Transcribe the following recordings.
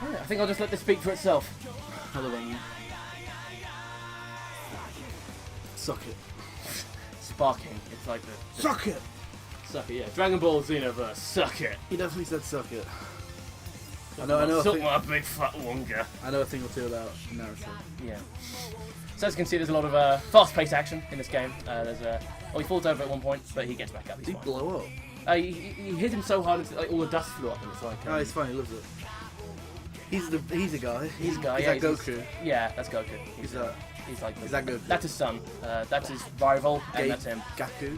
Yeah, I think I'll just let this speak for itself. Hello, Onion. Suck it. Sparking. It's like the... Suck it! Suck it, yeah. Dragonball Xenoverse. Suck it. He definitely said suck it. I know. Suck my big fat wonga. I know a thing or two about narrative. Yeah. So as you can see, there's a lot of fast-paced action in this game. He falls over at one point, but he gets back up. Did he blow up? He hit him so hard, like all the dust flew up, and it's like. Oh, he's fine. He loves it. He's a guy. He's a guy. He's yeah, like Goku. Yeah, that's Goku. He's that. He's like. Is that Goku? That's his son. That's his rival, and that's him. Gaku.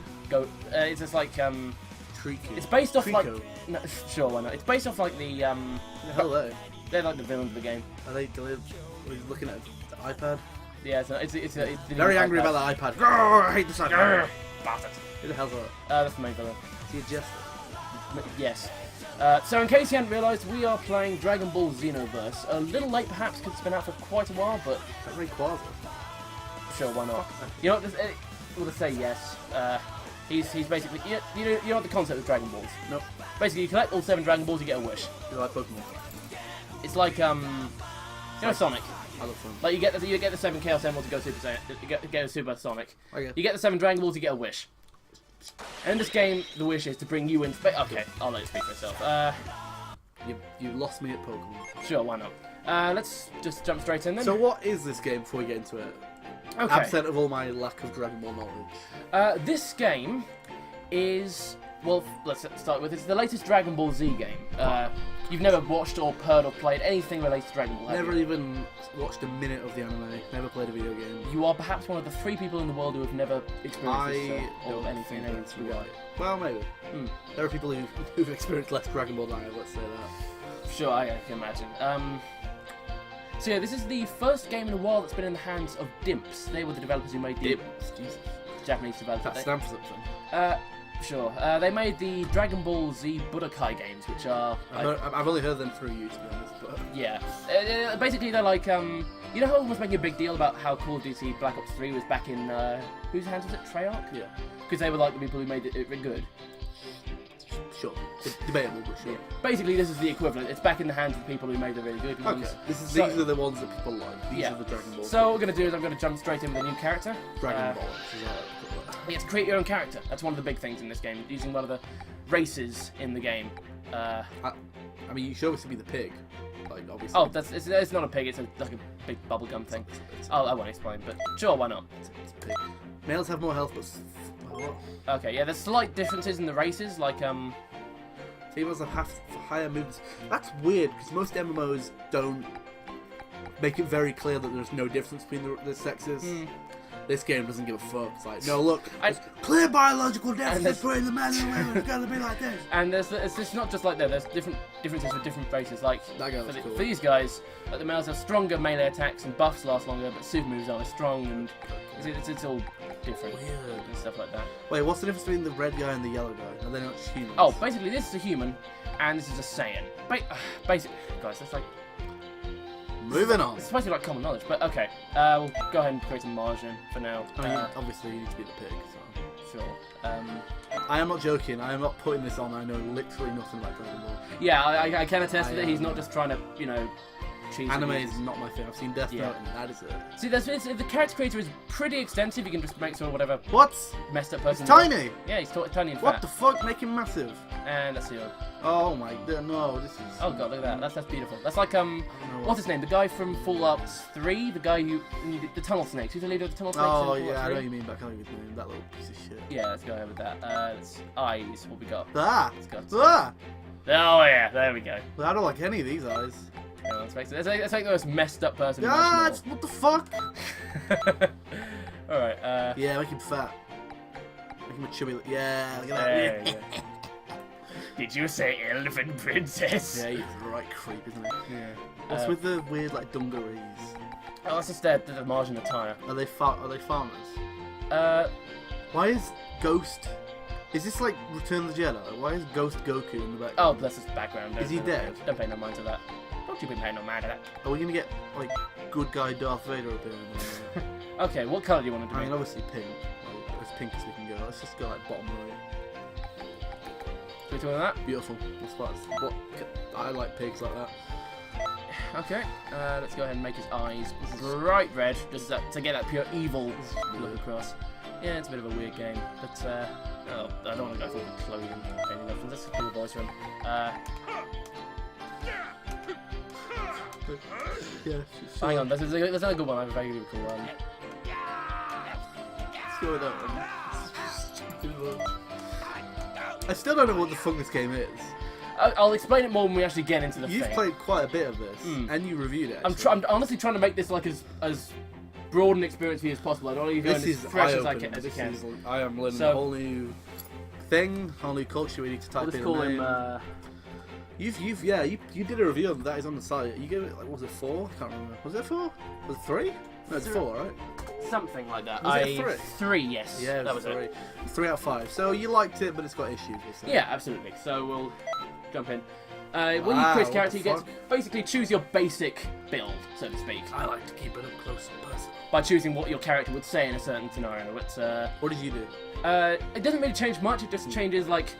It's just like Trico. It's based off Trico. like. No, sure, why not? It's based off like the. The hell are they? They're like the villains of the game. Are they looking at the iPad? Yeah, it's very angry about the iPad. Grrr, I hate this iPad. Bastard. Who the hell's that? That's the main villain. Is he a jester? Yes. So in case you hadn't realised, we are playing Dragon Ball Xenoverse. A little late perhaps because it's been out for quite a while, but... That's very Quasar. Sure, why not? You know what, we'll just say yes. He's basically... You know what the concept of Dragon Balls? Nope. Basically, you collect all 7 Dragon Balls, you get a wish. You like Pokemon? It's like, you know Sonic? I love Sonic. Like, you get the 7 Chaos Emeralds to go Super Saiyan, get a Super Sonic. Okay. You get the 7 Dragon Balls, you get a wish. And in this game, the wish is to bring you in... Okay, I'll let it speak for itself. You lost me at Pokemon. Sure, why not? Let's just jump straight in then. So what is this game before we get into it? Okay. Absent of all my lack of Dragon Ball knowledge. This game is... Well, let's start with it's the latest Dragon Ball Z game. You've never watched or heard or played anything related to Dragon Ball, have Never you? even watched a minute of the anime. Never played a video game. You are perhaps one of the 3 people in the world who have never experienced this or anything. That's right. Well, maybe. There are people who've experienced less Dragon Ball than I have, let's say that. Sure, I can imagine. So yeah, this is the first game in a while that's been in the hands of Dimps. They were the developers who made the... Dimps? Jesus. Japanese developers. That stands for something. Sure. They made the Dragon Ball Z Budokai games, which are... I've only heard them through you, to be honest. But... Yeah. Basically, they're like... You know how everyone was making a big deal about how Call of Duty Black Ops 3 was back in... whose hands was it? Treyarch? Yeah. Because they were like the people who made it good. Sure. Debatable, but sure. Yeah. Basically, this is the equivalent. It's back in the hands of people who made the really good ones. Okay. These are the ones that people like. These Yeah. are the Dragon Balls. So what we're going to do is I'm going to jump straight in with a new character. Dragon Ball. You have to create your own character. That's one of the big things in this game, using one of the races in the game. I mean, you should obviously be the pig. Like, obviously. Oh, it's not a pig, it's like a big bubblegum thing. I won't explain, but sure, why not? It's a pig. Males have more health, but... What? Okay, yeah, there's slight differences in the races, like, Females have higher movements. That's weird, because most MMOs don't make it very clear that there's no difference between the sexes. This game doesn't give a fuck. It's like, no, look, there's clear biological differences between the men and women. It's gotta be like this. And it's not just like that. There's differences for different races. Like cool. for these guys, like the males have stronger melee attacks and buffs last longer, but super moves aren't as strong, and it's all different and stuff like that. Wait, what's the difference between the red guy and the yellow guy? Are they not just humans? Oh, basically this is a human, and this is a Saiyan. Basically, guys, that's like. Moving on. It's supposed to be like common knowledge, but okay. We'll go ahead and create a margin for now. I mean, obviously you need to be the pig, so... Sure. I am not joking, I am not putting this on, I know literally nothing about Dragon Ball. Yeah, I can attest that he's not just trying to, you know, cheese. Anime is not my thing, I've seen Death Note and that is it. See, the character creator is pretty extensive, you can just make sort of whatever What? messed up person. He's tiny! Yeah, he's tiny and fat. What the fuck? Make him massive. And that's it. Oh my god, no, this is... Oh god, look at that. That's beautiful. That's like, what's his name? The guy from Fallout 3? The guy who... The Tunnel Snakes. Who's the leader of the Tunnel Snakes? Oh yeah, I know what you mean, but I can't even name that little piece of shit. Yeah, let's go ahead with that. It's eyes, what we got. Ah! Got Ah! Oh yeah, there we go. Well, I don't like any of these eyes. Yeah, let's make it. Let's make the most messed up person. Ah, what the fuck? Alright, yeah, make him fat. Make him a chubby... Yeah, look at that. there you go. Did you say elephant princess? Yeah, he's the right creep, isn't he? Yeah. What's with the weird, like, dungarees? Oh, that's just the margin attire. Are they farmers? Why is Ghost... Is this like Return of the Jedi? Why is Ghost Goku in the background? Oh, that's his background. Is he dead? Don't pay no mind to that. Don't you be paying no mind to that. Are we gonna get, like, good guy Darth Vader appearing? Okay, what colour do you want it to be? I mean, obviously pink. Like, as pink as we can go. Let's just go, like, bottom right. Should we do that? Beautiful. That's what I like pigs like that. Okay, let's go ahead and make his eyes bright red, just to get that pure evil look across. Yeah, it's a bit of a weird game, but oh, I don't want to go through the clothing changing options. Let's just do the voice for him. Yeah, Hang on, there's another good one. I have a very cool one. Let's go with that one. I still don't know what the fuck this game is. I'll explain it more when we actually get into the You've thing. played quite a bit of this, and you reviewed it. I'm honestly trying to make this like as broad an experience for you as possible. I don't want you to go as fresh as I can. I am learning a whole new thing, whole new culture. We need to type Let's in. call a name. him. You did a review of him. That is on the site. You gave it like, was it 4? I can't remember. Was it 4? Was it 3? No, it's 4, right? Something like that. Was it 3? 3, yes. Yeah, that was 3. it. 3 out of 5. So you liked it, but it's got issues. Yeah, absolutely. So we'll jump in. When you create a character, you get to basically choose your basic build, so to speak. I like to keep it up close and personal. By choosing what your character would say in a certain scenario. It's, what did you do? It doesn't really change much. It just changes like.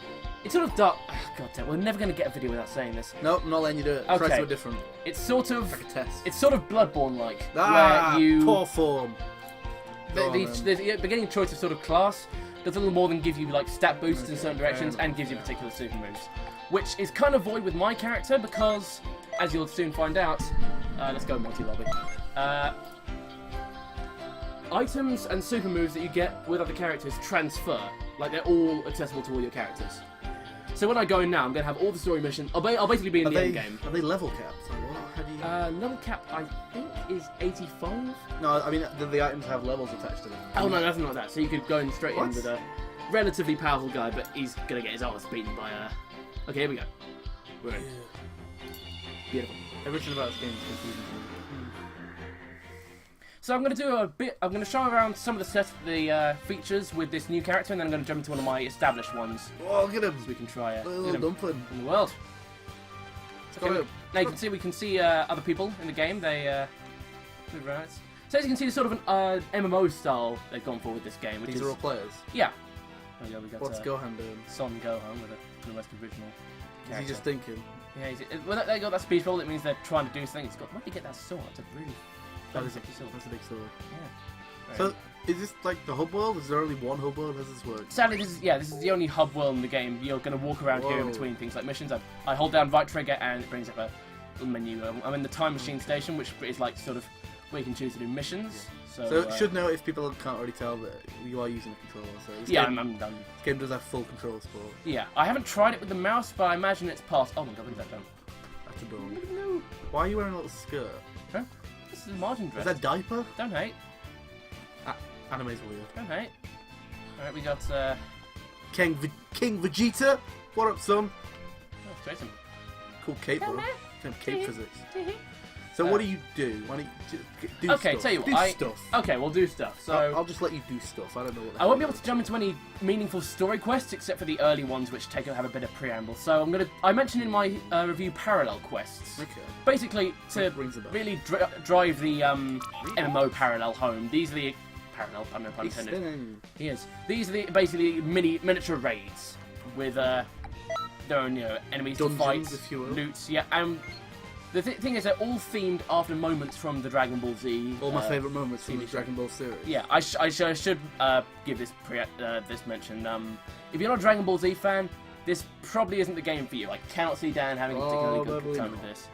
It's sort of dark. Oh, God damn, we're never going to get a video without saying this. Nope, I'm not letting you do it. Okay. Try something different. It's sort of like a test. It's sort of Bloodborne-like, where you poor form. the beginning choice of sort of class does a little more than give you like stat boosts in certain directions and gives you particular super moves, which is kind of void with my character because, as you'll soon find out, let's go multi-lobby. Items and super moves that you get with other characters transfer. Like, they're all accessible to all your characters. So when I go in now, I'm going to have all the story missions. I'll basically be in the end game. Are they level capped? Like, what? How do you... Level cap, I think, is 85? No, I mean, do the items have levels attached to them? Oh, no, nothing like that. So you could go in straight in with a relatively powerful guy, but he's going to get his arse beaten by a... Okay, here we go. We're in. Beautiful. Everything about this game is confusing to me. So I'm going to do I'm going to show around some of the features with this new character, and then I'm going to jump into one of my established ones. Oh, get him! So we can try little dumpling in the world. Okay, now you can see we can see other people in the game. They move around. So as you can see, there's sort of an MMO style they've gone for with this game. These are all players. Yeah. Oh, yeah, we got what's Gohan doing? Son Gohan with the most original character. Is he just thinking? Yeah, when they got that speech roll, it means they're trying to do things. Where did they get that sword? It's a really... That's a big sword. Yeah. So, is this like the hub world? Is there only one hub world? How does this work? Sadly, this is the only hub world in the game. You're going to walk around here in between things like missions. I hold down right trigger and it brings up a little menu. I'm in the time machine station, which is like sort of where you can choose to do missions. So should know if people can't already tell that you are using a controller. So I'm done. This game does have full control support. Yeah, I haven't tried it with the mouse, but I imagine it's past. Oh my god, look at that done. That's adorable. No. Why are you wearing a little skirt? Huh? This is a margin dress. Is that diaper? Don't hate. Anime's weird. Don't hate. Alright, we got King Vegeta. What up, son? Oh, Jason. Cool cape, bro. Cape physics. So what do you do? Why don't you do stuff? Okay, tell you what. Stuff. Okay, we'll do stuff. So I'll just let you do stuff. I don't know what. I won't be able to jump into any meaningful story quests except for the early ones, which have a bit of preamble. So I mentioned in my review parallel quests. Okay. Basically, to really drive the MMO parallel home. These are the parallel. I'm no pun intended. Yes. These are the basically miniature raids with their own enemies to fight, loots. Yeah, and the thing is, they're all themed after moments from the Dragon Ball Z. All my favourite moments from the Dragon Ball series. Yeah, I should give this this mention. If you're not a Dragon Ball Z fan, this probably isn't the game for you. I cannot see Dan having a particularly good time with this.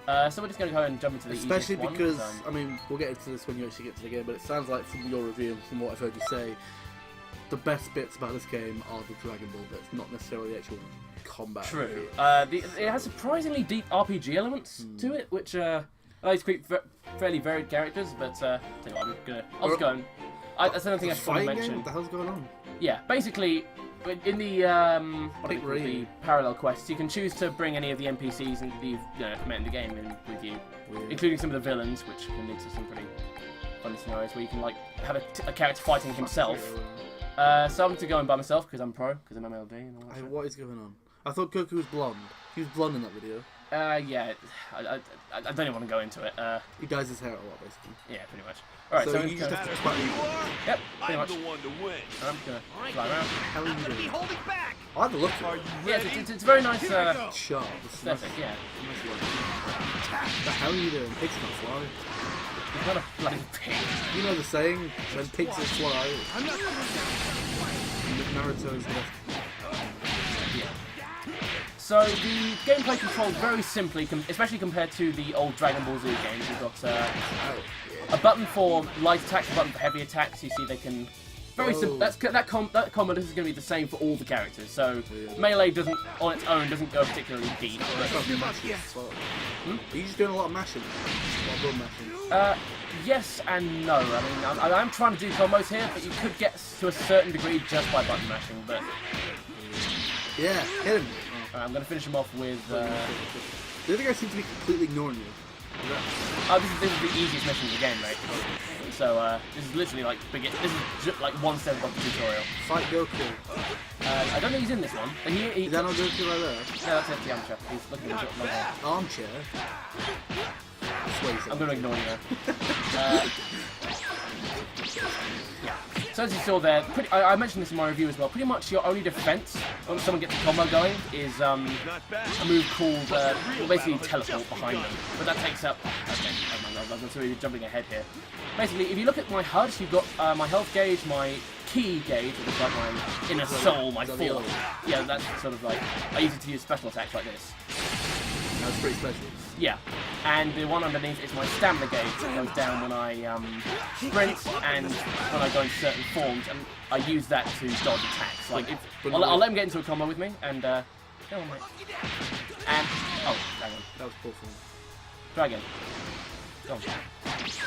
So we're just going to go ahead and jump into the especially easiest because, one, I mean, we'll get into this when you actually get to the game, but it sounds like from your review and from what I've heard you say, the best bits about this game are the Dragon Ball bits, not necessarily the actual combat. True. It has surprisingly deep RPG elements to it, which allows you to create fairly varied characters, but tell you what, I'll just go and... that's another thing I should probably mention. What the hell's going on? Yeah, basically, in the the parallel quests, you can choose to bring any of the NPCs and you've met in the game with you, including some of the villains, which can lead to some pretty fun scenarios where you can like have a character fighting himself. So I'm going to go in by myself because I'm pro, because I'm MLD and all that shit. What is going on? I thought Goku was blonde. He was blonde in that video. Yeah, I don't even want to go into it. He dyes his hair a lot, basically. Yeah, pretty much. Alright, so you just have to twat me. Yep, pretty much. I'm the one to win. I'm just gonna fly around. How are you doing? Holding back. I like the look of it. Yeah, it's very nice Sharp. aesthetic, yeah. the hell are you doing? Pigs can't fly. You've got a bloody pig. You know the saying, when pigs will fly. Naruto's left. Yeah. So the gameplay controls very simply, especially compared to the old Dragon Ball Z games. You've got a button for light attacks, a button for heavy attacks. You see they can... Very simple. That combo is going to be the same for all the characters. So melee doesn't, on its own, doesn't go particularly deep. Are you just doing a lot of mashing? A lot of mashing? Yes and no. I mean, I'm trying to do combos here, but you could get to a certain degree just by button mashing. But yeah, hit him. I'm going to finish him off with. The other guy seems to be completely ignoring you. This is the easiest mission in the game, mate. So this is literally like this is just like one step above the tutorial. Fight Goku. I don't think he's in this one. Is that not Goku right there? No, that's the armchair. He's looking at the armchair. I'm going to ignore you now. Yeah. So as you saw there, I mentioned this in my review as well. Pretty much your only defense when someone gets a combo going is a move called basically teleport behind them. But that takes up. Okay, I'm really jumping ahead here. Basically, if you look at my HUD, you've got my health gauge, my key gauge, which is like my inner soul, my force. Yeah, that's sort of like I use it to use special attacks like this. That's pretty special. Yeah, and the one underneath is my stamina gauge that goes down when I sprint and when I go into certain forms, and I use that to dodge attacks. Like, I'll let him get into a combo with me, and go on, mate. And oh, Dragon. That was poor form. Dragon. Go on.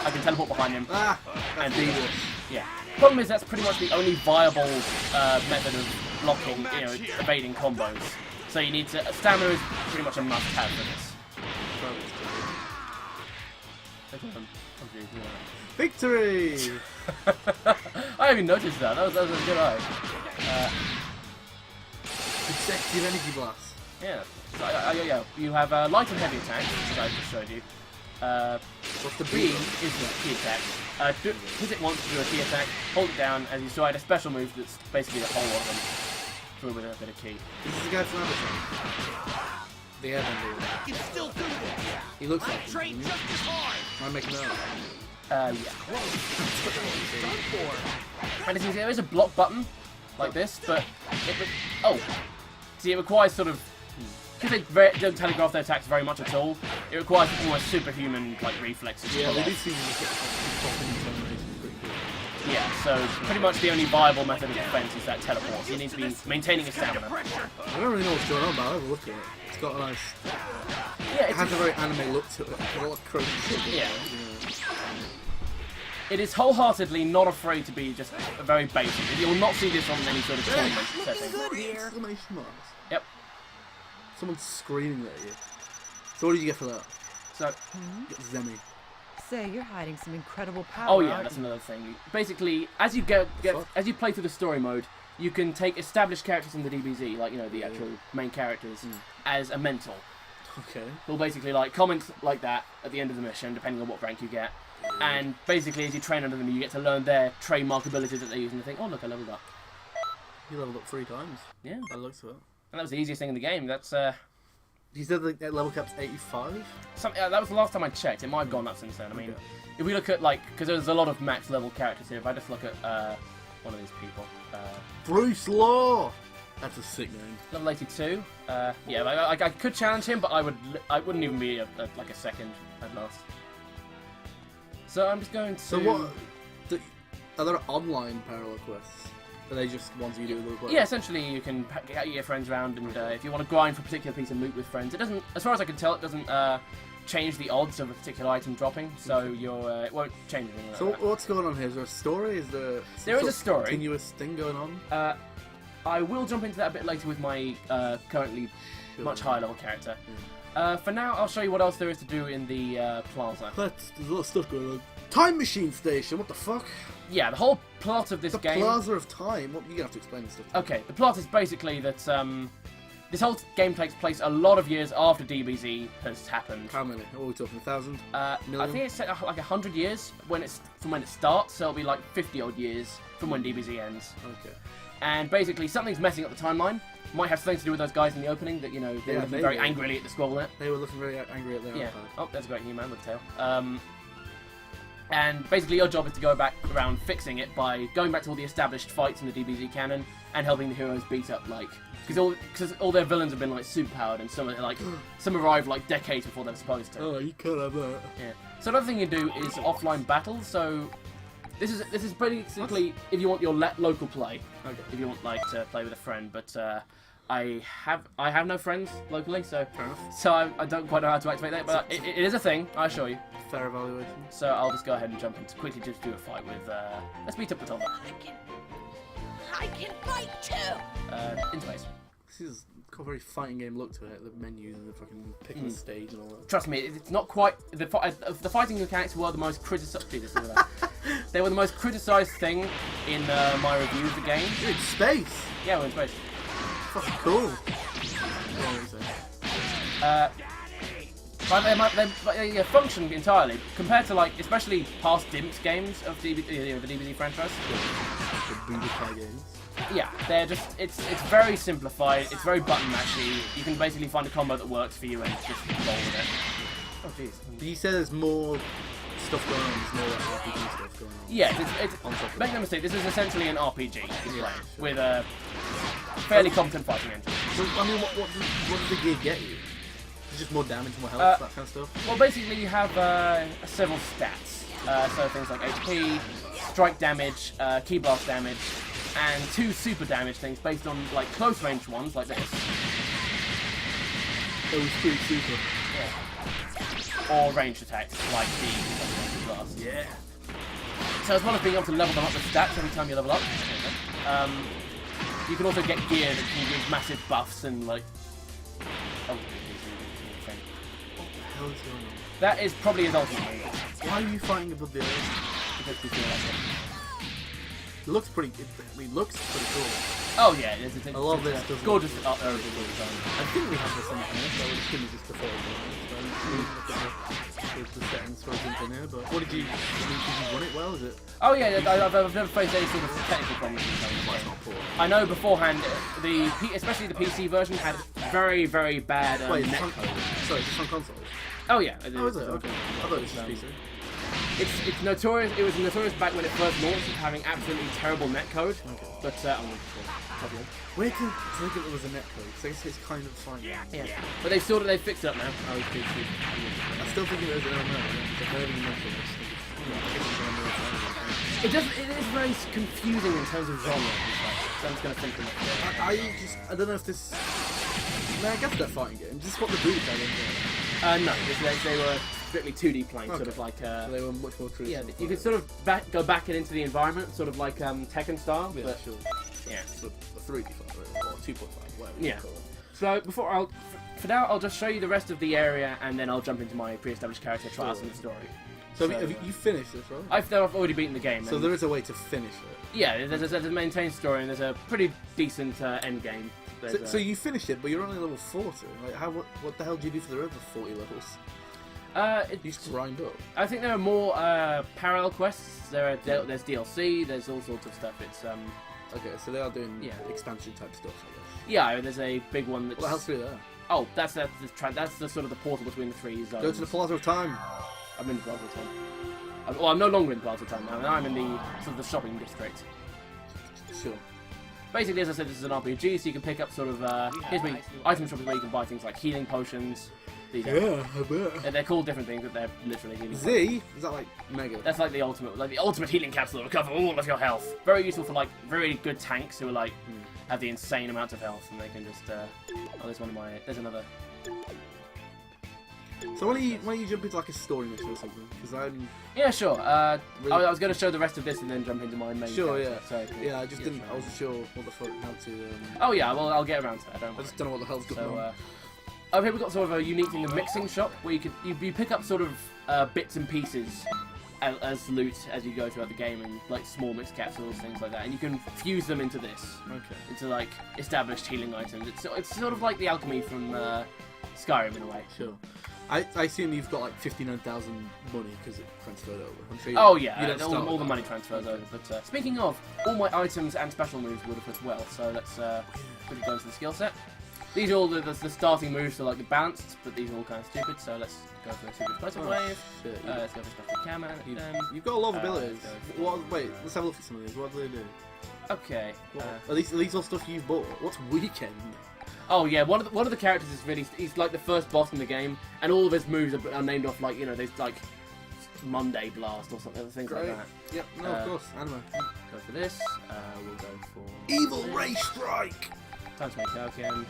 I can teleport behind him. And evil. Yeah. Problem is that's pretty much the only viable method of blocking, evading combos. So you need to. Stamina is pretty much a must-have for this. Victory! I haven't even noticed that. That was a good eye. Consecutive energy blast. Yeah. So, you have light and heavy attacks, which I just showed you. What's the B is the key attack. Hit it once to do a key attack, hold it down, as you saw I had a special move that's basically a whole lot of them. Through with a bit of key. This is the guy from Avatar. The airbender. He looks like him. Am I making that up? Yeah. And as you see, there is a block button, like this, but see, it requires sort of, because they don't telegraph their attacks very much at all, it requires almost superhuman, like, reflexes. Yeah, they do seem to get pretty good. Yeah, so pretty much the only viable method of defense is that teleport. So you need to be maintaining a stamina. I don't really know what's going on, but I'll have a look at it. It's got a nice... Yeah, it has a very anime look to it. A lot of crazy shit. Yeah. It is wholeheartedly not afraid to be just very basic. You will not see this on any sort of tournament setting. Exclamation marks. Yep. Someone's screaming at you. So what did you get for that? So, you got Zemi. Say you're hiding some incredible power. Oh yeah, that's another thing. Basically, as you as you play through the story mode, you can take established characters in the DBZ, like the actual main characters, as a mentor. Okay. They'll basically like comment like that at the end of the mission, depending on what rank you get. And basically, as you train under them, you get to learn their trademark abilities that they use, and you think, oh look, I leveled up. You leveled up 3 times. Yeah. That looks it. And that was the easiest thing in the game. That's You said that level cap's 85? That was the last time I checked. It might have gone up since then. I mean, if we look at, because there's a lot of max level characters here. If I just look at one of these people. Bruce Law! That's a sick name. Level 82. Yeah, I could challenge him, but I wouldn't even be like a second at last. So I'm just going to... So what... Are there online parallel quests? Are they just ones you do with other players? Yeah, essentially you can get your friends around, and if you want to grind for a particular piece of loot with friends, it doesn't, as far as I can tell, it doesn't change the odds of a particular item dropping, so it won't change anything like that. What's going on here? Is there a story? There is a story. Continuous thing going on? I will jump into that a bit later with my currently much higher level character. For now, I'll show you what else there is to do in the plaza. There's a lot of stuff going on. Time machine station, what the fuck? Yeah, the whole plot of this game... The Plaza of Time? You're going to have to explain this stuff. Okay, the plot is basically that this whole game takes place a lot of years after DBZ has happened. How many? What are we talking, 1,000? Million? I think it's like 100 years from when it starts, so it'll be like 50 odd years from when DBZ ends. Okay. And basically something's messing up the timeline, might have something to do with those guys in the opening that, you know, they were looking very angrily at the scroll net. They were looking very angry at their Yeah. iPad. Oh, there's a great new man with a tail. And basically your job is to go back around fixing it by going back to all the established fights in the DBZ canon and helping the heroes beat up, like... Because all their villains have been, like, superpowered and some arrived, like, decades before they were supposed to. Oh, you can't have that. Yeah. So another thing you do is offline battles, so... This is basically if you want your local play. Okay. If you want, like, to play with a friend, but... I have no friends locally, so I don't quite know how to activate that, but it is a thing, I assure you. Fair evaluation. So I'll just go ahead and jump into quickly just do a fight with let's meet up with Tom. I can fight too. In space. This is got a very fighting game look to it. The menus and the fucking picking the stage and all that. Trust me, it's not quite the fighting mechanics were the most criticized. They were the most criticized thing in my review of the game. You're in space. Yeah, we're in space. Fucking cool. But they function entirely compared to, like, especially past Dimps games of the DBZ franchise. The Budokai games. Yeah, they're just it's very simplified. It's very button mashy. You can basically find a combo that works for you and just roll with it. Oh jeez. But you said there's more stuff going on. There's more like RPG stuff going on. Yeah, it's make no mistake. This is essentially an RPG with a fairly competent fighting engine. So I mean, what does the gear get you? Is it just more damage, more health, that kind of stuff? Well, basically you have several stats. So things like HP, strike damage, key blast damage, and 2 super damage things based on, like, close range ones like this. It was pretty super. Yeah. Or ranged attacks like the blast. Yeah. So as well as being able to level them up with stats every time you level up, you can also get gear that can give massive buffs and, like... Oh, What the hell is going on? that is probably his ultimate move. Why are you fighting above the earth? Because we feel like it. It looks pretty. It looks pretty cool. Oh yeah, it's I love this. It's gorgeous art there. I think we have this in here, so it's going to just before the settings for everything in here. But what did you run it well? Is it? Oh yeah, I've never faced any sort of technical problems. Well, it's not poor. I know beforehand, especially the PC version had very, very bad Wait, net it's on, code. sorry, it's on console. Oh yeah, Oh, is it? Okay. I thought it was just PC. It's notorious. It was notorious back when it first launched, having absolutely terrible net code. Okay. But probably. Where did I think it was a net code? So I guess it's kind of fine. Yeah. But they've fixed it up now. I still think it was an MMO. But I haven't mentioned this. It is very confusing in terms of genre. So I'm just gonna think of it. I don't know if this. No, I guess they're fighting games. This is what the Budokai games were. No, they were strictly 2D playing, Okay. sort of like. So they were much more traditional. Yeah, you could sort of go back into the environment, sort of like Tekken style. Yeah, but, sure. Yeah. So a 3D fight, or 2.5, whatever Yeah. you call it. So for now, I'll just show you the rest of the area, and then I'll jump into my pre-established character, try out some story. So have you finished this, right? I've already beaten the game. So and there is a way to finish it. yeah, there's a maintained story, and there's a pretty decent end game. So you finished it, but you're only level 40. Like, what the hell do you do for the other 40 levels? You just grind up. I think there are more parallel quests. There's DLC. There's all sorts of stuff. It's Okay, so they are doing Yeah. expansion type stuff, I guess. yeah. There's a big one that's. What the hell's through there? Oh, that's the sort of the portal between the 3 zones. Go to the Plaza of Time. I'm in the Plaza Time. I'm no longer in Plaza Time now. I'm in the sort of the shopping district. Sure. Basically, as I said, this is an RPG, so you can pick up sort of here's where item shops where you can buy things like healing potions. These Yeah, I bet. they're called different things, but they're literally healing. Z? Is that like Mega? That's like the ultimate healing capsule that will cover all of your health. Very useful for like very good tanks who are like have the insane amounts of health, and they can just. Oh, there's another. So why don't you jump into like a story mission or something? Because I'm... Yeah, sure. Really? I was going to show the rest of this and then jump into my main. Sure, character, yeah. So, Yeah, I just didn't... I wasn't sure what the fuck, how to... Oh yeah, well I'll get around to that. Don't I worry. just don't know what the hell's going So, on. over here we've got sort of a unique thing, a mixing shop, where you pick up sort of bits and pieces as loot as you go throughout the game, and like small mixed capsules, things like that, and you can fuse them into this, Okay. into like established healing items. It's sort of like the alchemy from Skyrim in a way. Sure. I assume you've got like 59,000 money because it transferred over. I'm sure Oh yeah, you don't start all the with money transfers over. But speaking of, all my items and special moves would have as well. So let's quickly go into the skill set. These are all the starting moves, so like the balanced, but these are all kind of stupid. So let's go for a super explosive wave. Shit, Let's go for special camera. you've got a lot of abilities. let's go Wait, let's have a look at some of these. What do they do? Okay. Are these all stuff you've bought? What's Weekend? Oh yeah, one of the characters is really he's like the first boss in the game, and all of his moves are named off like there's like Monday Blast or something, things like that. Yep, no, of course, anime. Go for this. We'll go for Evil this. Ray Strike! Times 20 token.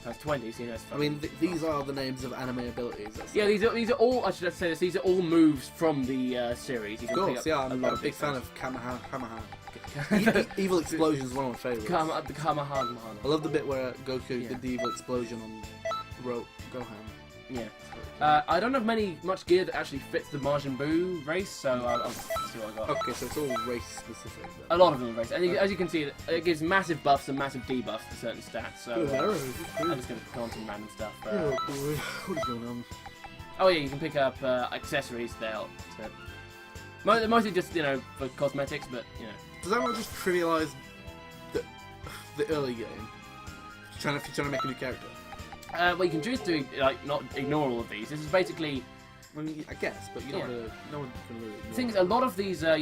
Times 20, so it's I mean, these are the names of anime abilities. yeah, these are all. I should say this. These are all moves from the series. You Of can pick course, up yeah, I'm a big fan of Kamehameha. Evil Explosion is one of my favourites. The Kamehameha. I love the bit where Goku Yeah. did the evil explosion on Gohan. Yeah. I don't have much gear that actually fits the Majin Buu race, so I'll see what I got. Okay, so it's all race specific. A lot of them are race. And as you can see, it gives massive buffs and massive debuffs to certain stats. So I'm just going to go on some random stuff. Oh boy, what is going on? Oh yeah, you can pick up accessories there. Mostly just for cosmetics, but Does that not just trivialise the early game? Trying to make a new character. What you can choose to not ignore all of these. This is basically. I mean, I guess, but no one can really. The thing is, a lot of these, a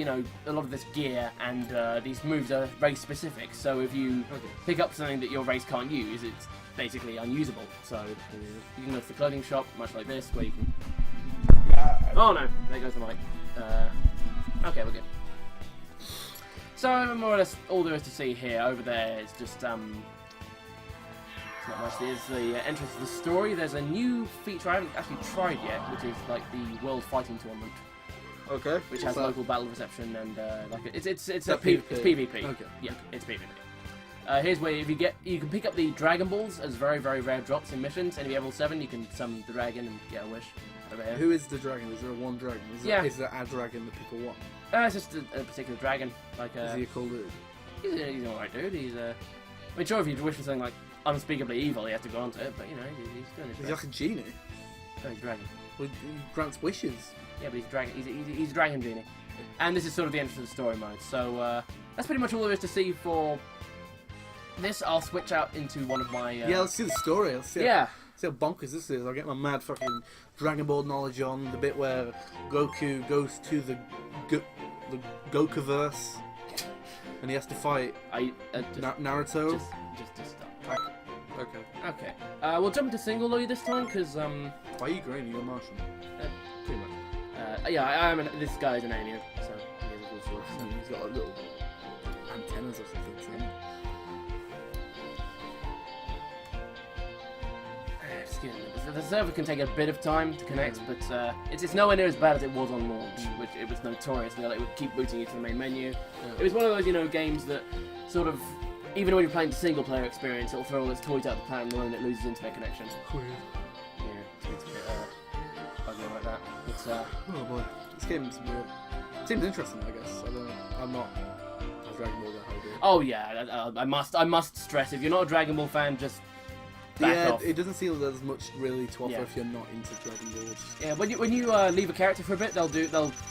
lot of this gear and these moves are race specific. So if you pick up something that your race can't use, it's basically unusable. So you can go to the clothing shop, much like this, where you can. Oh no! There goes the mic. Okay, we're good. So more or less, all there is to see here. Over there is just not much. There's the entrance to the story. There's a new feature I haven't actually tried yet, which is like the World Fighting Tournament. Okay. Which has local battle reception and it's a It's PvP. Okay. Yeah, it's PvP. Here's where you can pick up the Dragonballs as very very rare drops in missions, and if you have all 7, you can summon the dragon and get a wish. Over here. Who is the dragon? Is there one dragon? Is there a dragon that people want? It's just a particular dragon. Like Is he a cool dude? He's an alright dude. I mean, sure, if you wish for something like unspeakably evil, you have to go onto it, but he's doing his He's best. like a genie. Oh, he's a dragon. Well, he grants wishes. Yeah, but he's a dragon. He's a dragon genie. And this is sort of the entrance of the story mode. So that's pretty much all there is to see for this. I'll switch out into one of my. Yeah, let's see the story. Let's see. Yeah. See how bonkers this is. I'll get my mad fucking Dragon Ball knowledge on the bit where Goku goes to the Gokuverse and he has to fight Naruto. Just stop. Okay. Okay. We'll jump into single lobby this time because Why are you green? You're a Martian. pretty much. Yeah, this guy is an alien, so he has a cool sword. So. He's got like little antennas or something. The server can take a bit of time to connect, but it's nowhere near as bad as it was on launch, which it was notoriously like it would keep booting you to the main menu. Yeah. It was one of those games that sort of, even when you're playing the single player experience, it'll throw all its toys out the plan the moment it loses internet connection. Weird. Yeah, it's a bit ugly like that. But, Oh boy, this game's weird. Seems interesting, I guess. I don't know. I'm not a Dragon Ball guy. oh yeah, I must stress, if you're not a Dragon Ball fan, just back off. It doesn't seem there's much really to offer Yeah. if you're not into Dragon Balls. Yeah, when you leave a character for a bit, they'll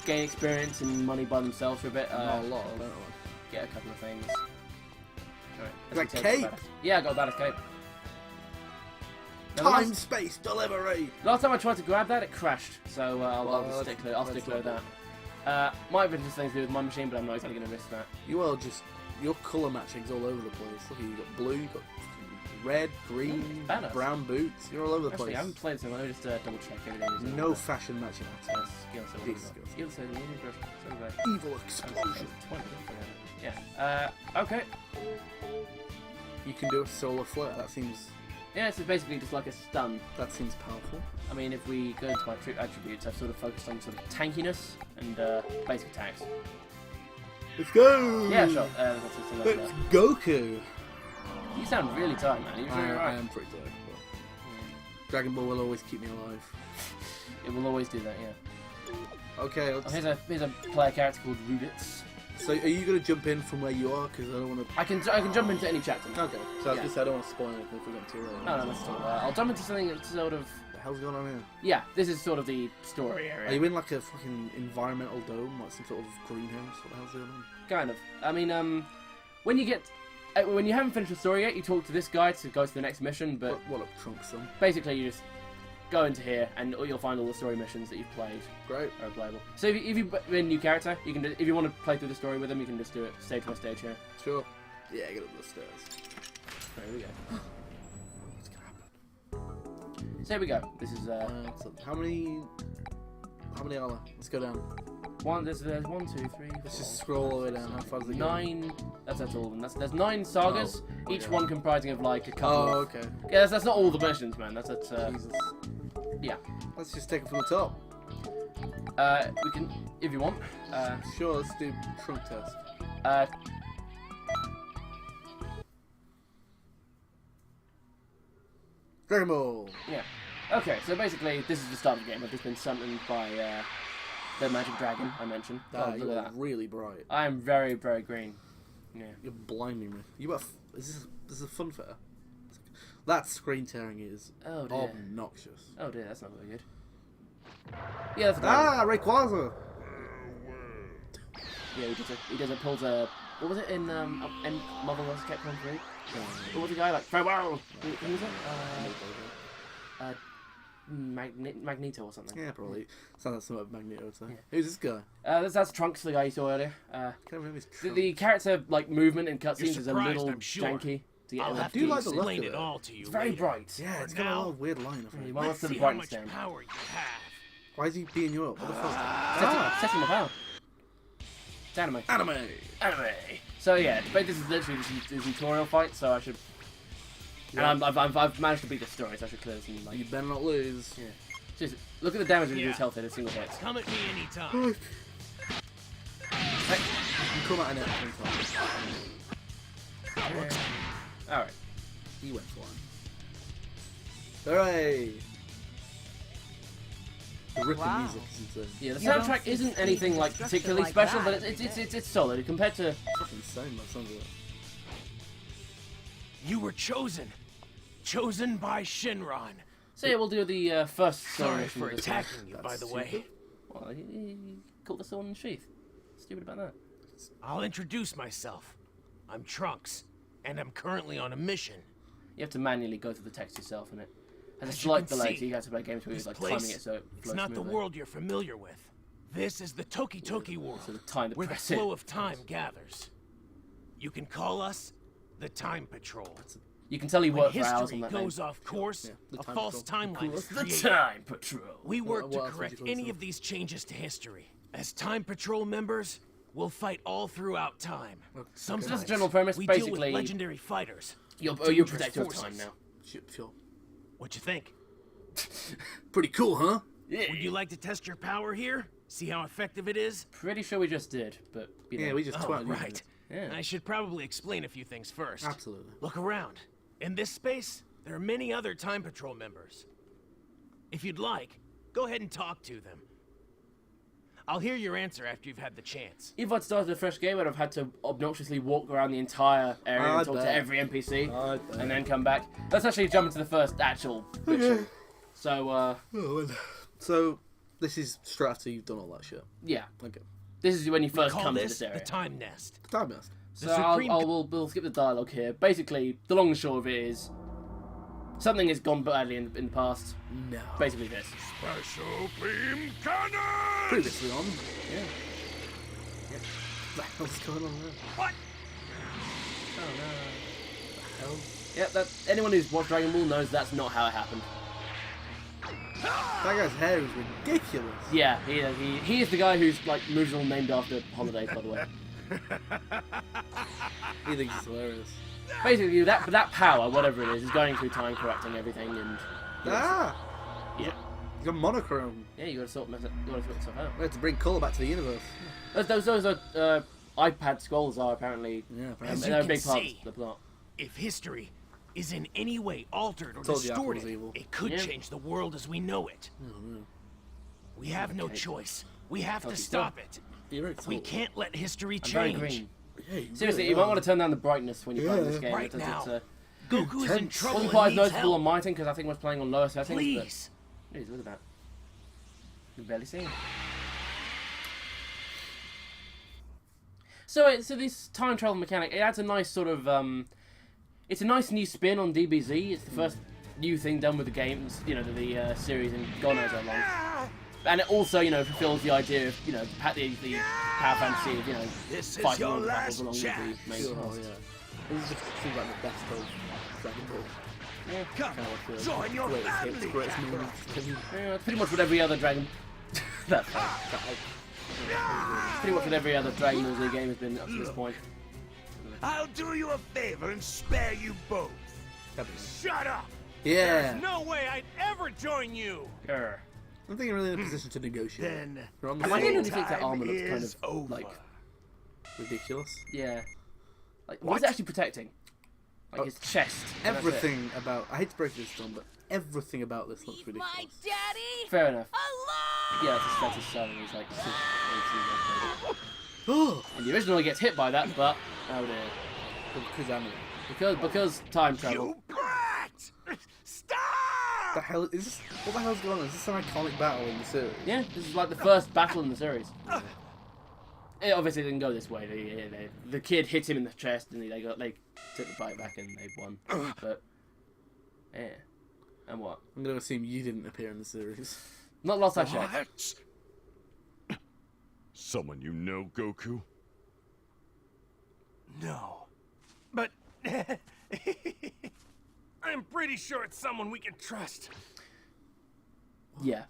gain experience and money by themselves for a bit. Not a lot, I don't know. Get a couple of things. Alright, Like let's cape? take the Yeah, I got a badass cape. Now, Time, space, delivery! last time I tried to grab that, it crashed. So I'll Well, stick that's with not that. Might have been just things to do with my machine, but I'm not exactly going to risk that. You are just... Your colour matching's all over the place. Look, you got blue, you got red, green, Badass. brown boots. You're all over the Actually, place. I haven't played this in a while. Let me just double check everything. No fashion matching at all. Skill set, Evil explosion. Yeah. Okay. You can do a solar flare. That seems Yeah, it's basically just like a stun. powerful. I mean, if we go into my attributes, I've sort of focused on sort of tankiness and basic attacks. Let's go! Yeah, sure. That's just a It's Goku. You sound really tired, man. Are you sure you're I right? am pretty tired. But Dragon Ball will always keep me alive. It will always do that, yeah. Okay, Oh, here's a player character called Ruditz. so are you going to jump in from where you are? Because I don't want to... I can jump into any chapter. Okay, so Yeah. I don't want to spoil anything if we get too late. No, that's all. I'll jump into something that's sort of hell's going on here? Yeah, this is sort of the story area. Are you in like a fucking environmental dome, like some sort of greenhouse? What the hell's going on? Kind of. I mean, when you haven't finished the story yet, you talk to this guy to go to the next mission, but What a trunk, son. basically you just go into here and you'll find all the story missions that you've played Great. are playable. So if you've been a new character, you can if you want to play through the story with them, you can just do it stage by stage here. Sure. Yeah, get up the stairs. There we go. What's gonna happen? So here we go. This is So how many are there? Let's go down. one. There's 1, 2, 3, 4. Let's just scroll all the way down. How far does it go? 9. That's all of them. There's 9 sagas, Oh, each okay. one comprising of like a couple. Oh, of... okay. Yeah, that's not all the missions, man. That's Jesus. yeah. Let's just take it from the top. We can if you want. Sure, let's do trunk test. Dragonball! Yeah. Okay, so basically, this is the start of the game. I've just been summoned by the magic dragon I mentioned. Oh, You look are at that. really bright. I am very, very green. Yeah. You're blinding me. This is a fun fair. That screen tearing is Oh dear. obnoxious. Oh dear, that's not very good. Yeah, that's a dragon. Rayquaza! Yeah, he pulls a. What was it in Marvelous Capcom 3? What was the guy like? Farewell! Who was it? Magneto or something. Yeah, probably. Sounds like something of Magneto. So. Yeah. Who's this guy? That's Trunks, the guy you saw earlier. Can't remember his The character like movement in cutscenes is a surprised, little I'm sure. janky. To get I'll in have the do to like the look explain of it it. all to you It's very later. bright. Yeah, it's For got a now, lot of weird line. Yeah, you It. might want Let's to see the how brightness much down. power you have. Why is he being you up? What the fuck? Setting my power. It's anime. Anime! Anime. So yeah, but this is literally the tutorial fight. So I should. Yeah. And I've managed to beat the story, so I should clear this. And, like, You better not lose. yeah. Just look at the damage of Yeah. his health in a single hit. Come at me anytime. You can come out in it anytime. All right. He went flying. Hooray! The ripping Wow. music is insane. Yeah, the You don't soundtrack see isn't speed anything and like structure particularly like special, that but every day. it's solid compared to. It's fucking insane by the sounds of it. You were chosen. Chosen by Shinron. So yeah, we'll do the first story Sorry mission for of this one. attacking you, by That's the way. stupid. Well, he caught the sword in the sheath. Stupid about that. I'll introduce myself. I'm Trunks, and I'm currently on a mission. You have to manually go through the text yourself, and it has a As you slight can delay, see, so you have to play games where This you're like place, timing it so it it's flows not the smoothly. world you're familiar with. This is the Toki Toki world, So the time to where the press it. flow of time gathers. You can call us the Time Patrol. You can tell he When worked for hours on history that goes name. off course, Yeah, the a Time false Patrol. timeline is The created. Time Patrol. We work What to else would correct you call any yourself? of these changes to history. As Time Patrol members, we'll fight all throughout time. Sometimes Just a general premise, we deal basically- with legendary fighters. You're dangerous protector of forces. time now. Sure. What you think? Pretty cool, huh? Yeah. Would you like to test your power here? See how effective it is? Pretty sure we just did, but you know. Yeah, we just Oh, twatted you. right. Yeah. I should probably explain a few things first. Absolutely. Look around. In this space, there are many other Time Patrol members. If you'd like, go ahead and talk to them. I'll hear your answer after you've had the chance. If I'd started a fresh game, I'd have had to obnoxiously walk around the entire area I and talk bet. to every NPC, I bet. and then come back. Let's actually jump into the first actual mission. So, So, this is straight after you've done all that shit. yeah, Okay. this is when you first Call come to this this area. the Time Nest. Time nest. So The Supreme we'll skip the dialogue here. Basically, the long and short of it is something has gone badly in the past. No. Basically, this. Special Beam Cannon! Previously on. Yeah. What the hell's going on there? What? Oh no. Hell? Yeah, that anyone who's watched Dragon Ball knows that's not how it happened. That guy's hair is ridiculous. Yeah, he is the guy whose like moves are all named after holidays, by the way. He thinks it's hilarious. Basically, that power, whatever it is going through time, correcting everything, and Ah! yeah, He's got monochrome. yeah, you gotta sort stuff out. We have to bring colour back to the universe. Those are iPad scrolls are apparently Yeah, As apparently. you they're a can big part see. of the plot. If history is in any way altered or Told you Apple was distorted, evil. it could Yeah. change the world as we know it. We have no Okay. choice. We have to Okay, stop it. You're right, We Told. can't let history I'm very change. green. Yeah, you Seriously, really you might are. want to turn down the brightness when you play this game. Right It's, now. it Goku is in Tense. trouble wasn't and quite as needs noticeable help. on my thing because I think I was playing on lower settings. Please, Jeez, look at that. You can barely see him. So this time travel mechanic, it adds a nice sort of it's a nice new spin on DBZ. It's the first new thing done with the games, you know, the series in God knows how long. And it also, you know, fulfills the idea of, you know, the power fantasy of, you know, fighting all the battles along with the main cast. Oh, yeah. This just seems like the best of Dragon Ball. Yeah. Come, join your family. Greatest moments. Yeah, it's pretty much what every other Dragon... That's fine. Pretty much what every other Dragon Ball Z game has been up to this point. I'll do you a favor and spare you both. Shut up! Yeah. There's no way I'd ever join you. Grr. I don't think you're really in a position to negotiate. Then You're on the I floor. didn't think that armor looks kind is of over. like Ridiculous. yeah. Like what's it actually protecting? Like his chest. and that's it. Everything about... I hate to break this, John, but everything about this looks Leave my ridiculous. daddy Fair enough. alone! Yeah, that's his son. He's like super. Oh! And the original gets hit by that, but oh dear. Because anime. Because time travel. You brat! Stop! What the hell is this? What the hell's going on? Is this an iconic battle in the series? Yeah, this is like the first battle in the series. It obviously didn't go this way. The kid hit him in the chest, and they took the fight back, and they won. But yeah, and what? I'm going to assume you didn't appear in the series. Not last I checked. What? Someone you know, Goku? No. But I'm pretty sure it's someone we can trust. Yeah.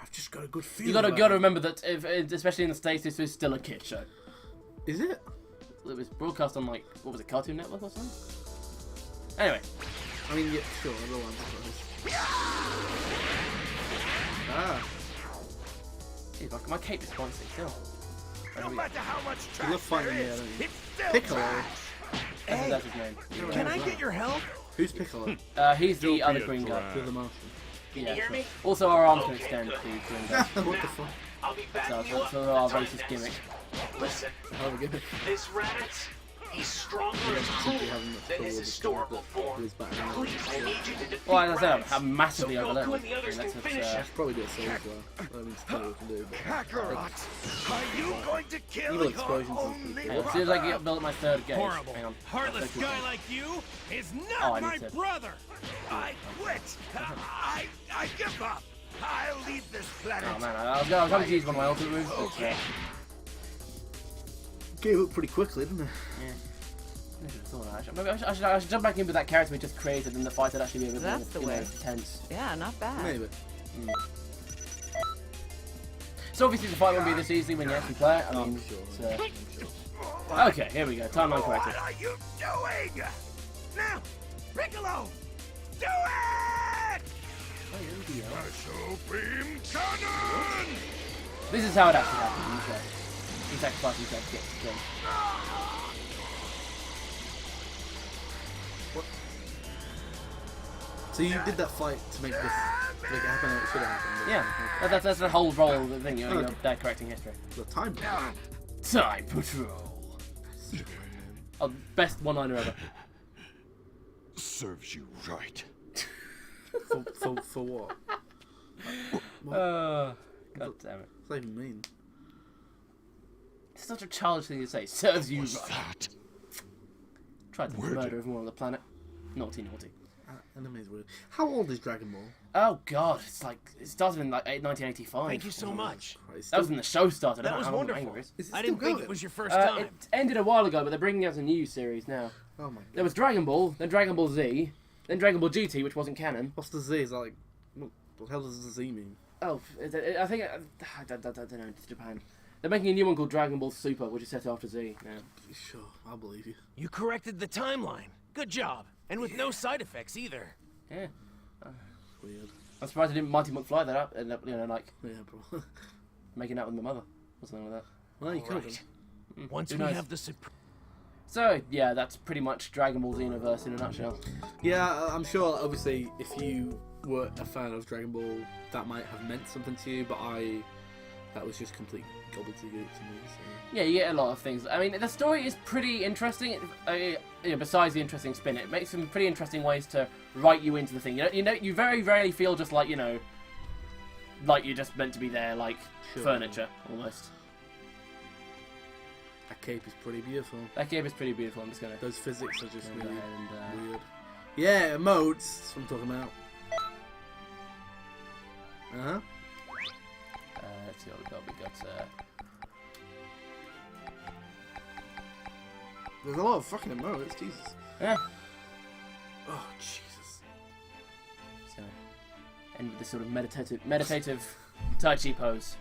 I've just got a good feeling. You about gotta it. remember that, especially in the States, this was still a kid show. Is it? It was broadcast on like what was it, Cartoon Network or something? Anyway, I mean, yeah, sure, everyone's close. Ah, geez, my cape is quite sick still. No matter how much you trash love fighting there the is, enemy. it's still Piccolo. trash. Hey, That's his name. can I get your help? Who's Piccolo? He's the Don't other be a green guy. drag. You're the Martian. Yeah, hear sure. me? Also, our arms can extend to green guy. What the fuck? I'll be back So, you so, up so when our the time racist is gimmick. next. Listen, How are we going? this rabbit, he's stronger and Simply cooler having than his historical form. his background. Please, I need you to defeat Well, as I said, rabbits, I'm massively so overleveled. Goku and the others can finish I him. should probably do a solo as well. I mean, it's kind of what we can do. Kakarot, are you going to kill Evil your explosions and only stuff. Hang on, as soon as I brother? get built my third gauge. Horrible, Hang on. heartless That's guy cool. like you is Oh, not I my need to- brother. I quit. I give up. I'll leave this planet. Oh man, I was going to use one of my ultimate moves. But, Okay. Gave up pretty quickly, didn't it? yeah. I should have thought of that. Maybe I should jump back in with that character we just created, and the fight would actually be a bit That's more the way. tense. Yeah, not bad. Maybe. So obviously the fight won't be this easy when you actually play it. I mean, I'm sure. it's, I'm sure. okay, here we go. Timeline corrected. What are you doing? Now, Piccolo, do it! Special beam cannon! This is how it actually happens. He sacrifices himself to get the kill. So you did that fight to make this make it happen how it should have happened. Yeah, that's the whole role of the thing. You're there correcting history. The time. Time Patrol. Oh, best one-liner ever. Serves you right. For what? God damn it. What does that even mean? It's such a childish thing to say. Serves you What's right. that? Tried to Where murder did- everyone on the planet. Naughty, naughty. Anime's weird. How old is Dragon Ball? Oh god, it's like it started in like 1985. Thank you so much. Christ. That was when the show started. I That don't was know how long the wonderful. manga is. Is it I still didn't think going? it was your first time. It ended a while ago, but they're bringing out a new series now. Oh my god. There was Dragon Ball, then Dragon Ball Z, then Dragon Ball GT, which wasn't canon. What's the Z? Is that like, what the hell does the Z mean? Oh, I think I don't know. It's Japan. They're making a new one called Dragon Ball Super, which is set after Z now. Sure, I'll believe you. You corrected the timeline. Good job. And with no side effects either. Yeah, Weird. I'm surprised I didn't Mighty McFly that up and like Yeah, bro. making out with my mother or something like that. Well, you could have. Right. Once Who we knows? have the supreme... So yeah, that's pretty much Dragon Ball Xenoverse in a nutshell. Yeah, I'm sure. Obviously, if you were a fan of Dragon Ball, that might have meant something to you. But I That was just complete gobbledygook to me. So. Yeah, you get a lot of things. I mean, the story is pretty interesting. Besides the interesting spin, it makes some pretty interesting ways to write you into the thing. You very rarely feel just like like you're just meant to be there, like furniture almost. That cape is pretty beautiful. That cape is pretty beautiful. I'm just gonna. Those physics are just go really ahead and, weird. Yeah, emotes. That's what I'm talking about. Let's see what we got. We got. There's a lot of fucking emotes. Jesus. Yeah. Oh Jesus. Just gonna end with this sort of meditative Tai Chi pose.